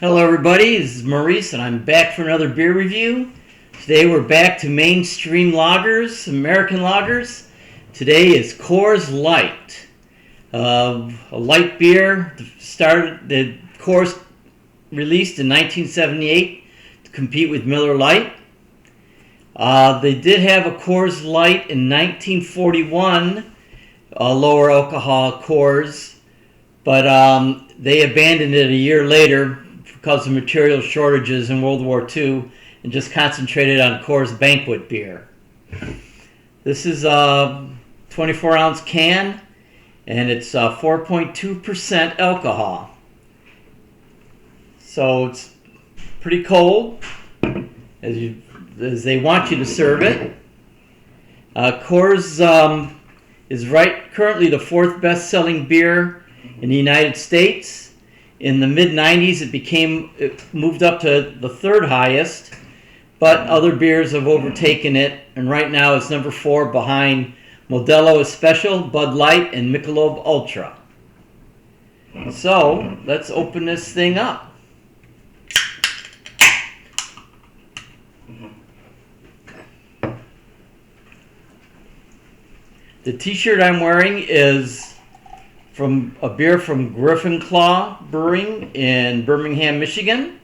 Hello everybody, this is Maurice and I'm back for another beer review. Today we're back to mainstream lagers, American lagers. Today is Coors Light. A light beer that Coors released in 1978 to compete with Miller Lite. They did have a Coors Light in 1941, lower alcohol Coors, but they abandoned it a year later because of material shortages in World War II and just concentrated on Coors Banquet beer. This is a 24-ounce can and it's 4.2% alcohol. So it's pretty cold as they want you to serve it. Coors is currently the fourth best-selling beer in the United States. In the mid-90s, it moved up to the third highest, but other beers have overtaken it, and right now it's number 4 behind Modelo Especial, Bud Light, and Michelob Ultra. So, let's open this thing up. The t-shirt I'm wearing is from a beer from Griffin Claw Brewing in Birmingham, Michigan.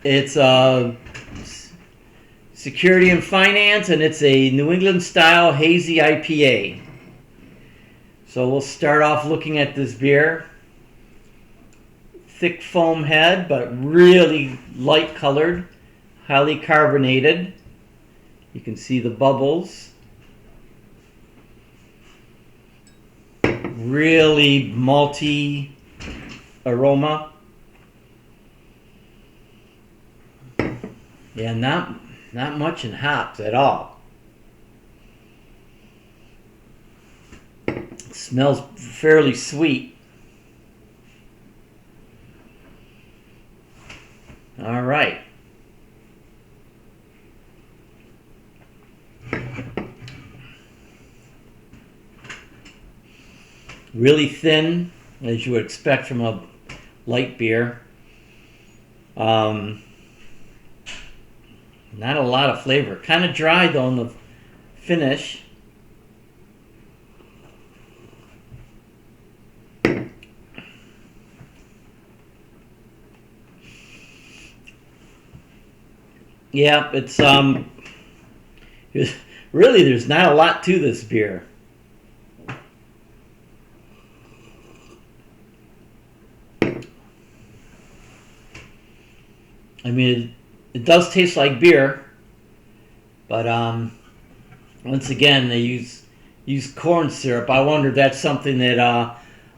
It's Security and Finance, and it's a New England style hazy IPA. So we'll start off looking at this beer. Thick foam head, but really light colored, highly carbonated. You can see the bubbles. Really malty aroma. Yeah, not much in hops at all. It smells fairly sweet. All right. Really thin, as you would expect from a light beer. Not a lot of flavor. Kind of dry though in the finish. Yeah, it's really there's not a lot to this beer. I mean, it does taste like beer, but once again, they use corn syrup. I wonder if that's something that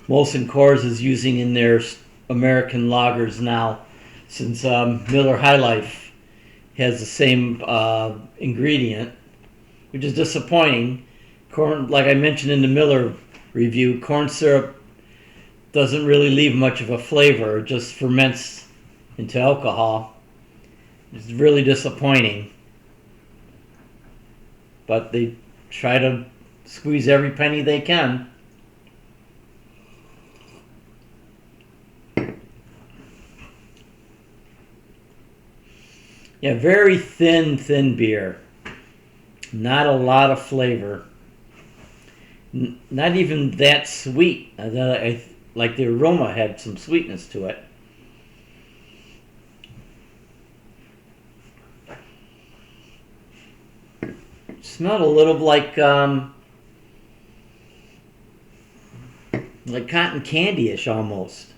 Molson Coors is using in their American lagers now, since Miller High Life has the same ingredient, which is disappointing. Corn, like I mentioned in the Miller review, corn syrup doesn't really leave much of a flavor. It just ferments into alcohol. It's really disappointing, but they try to squeeze every penny they can. Yeah, very thin beer. Not a lot of flavor. Not even that sweet. Like the aroma had some sweetness to it. Smelled a little like cotton candy-ish almost.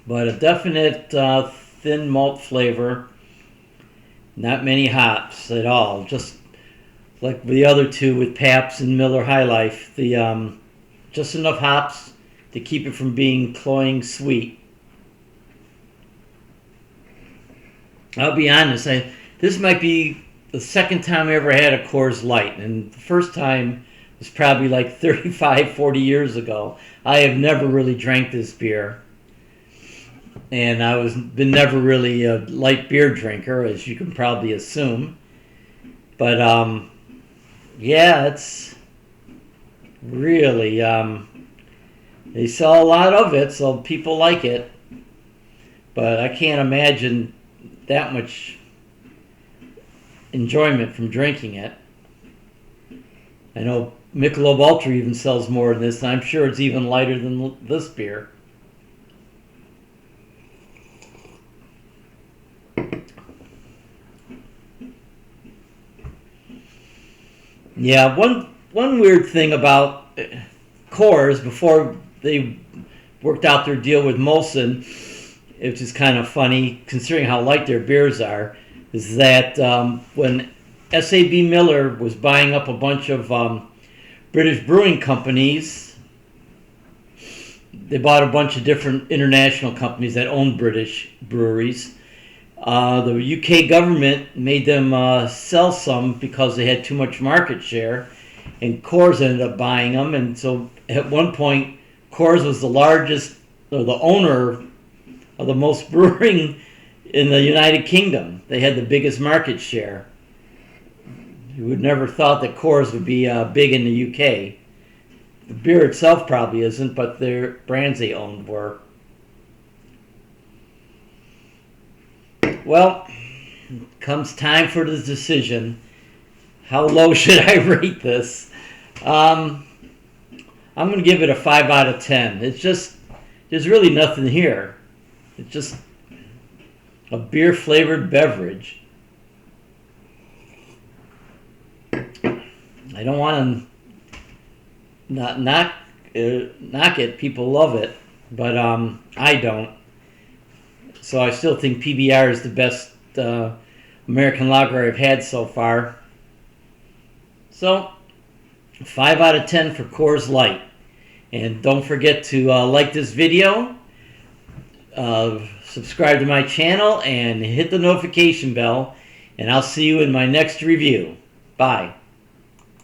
But a definite thin malt flavor. Not many hops at all. Just like the other two with Pabst and Miller High Life. Just enough hops to keep it from being cloying sweet. I'll be honest, this might be the second time I ever had a Coors Light, and the first time was probably like 35, 40 years ago. I have never really drank this beer. and I was been never really a light beer drinker, as you can probably assume. But yeah, it's really they sell a lot of it, so people like it. But I can't imagine that much enjoyment from drinking it. I know Michelob Ultra even sells more than this, and I'm sure it's even lighter than this beer. Yeah, one weird thing about Coors before they worked out their deal with Molson, which is kind of funny considering how light their beers are, is that when SAB Miller was buying up a bunch of British brewing companies, they bought a bunch of different international companies that owned British breweries. The UK government made them sell some because they had too much market share, and Coors ended up buying them. And so at one point, Coors was the largest, or the owner of the most brewing in the United Kingdom. They had the biggest market share. You would never thought that Coors would be big in the UK. The beer itself probably isn't, but their brands they owned were. Well, comes time for the decision. How low should I rate this? I'm going to give it a 5 out of 10. It's just, there's really nothing here. It's just a beer-flavored beverage. I don't want to knock it. People love it, but I don't. So I still think PBR is the best American lager I've had so far. So 5 out of 10 for Coors Light. And don't forget to like this video, subscribe to my channel, and hit the notification bell. And I'll see you in my next review. Bye.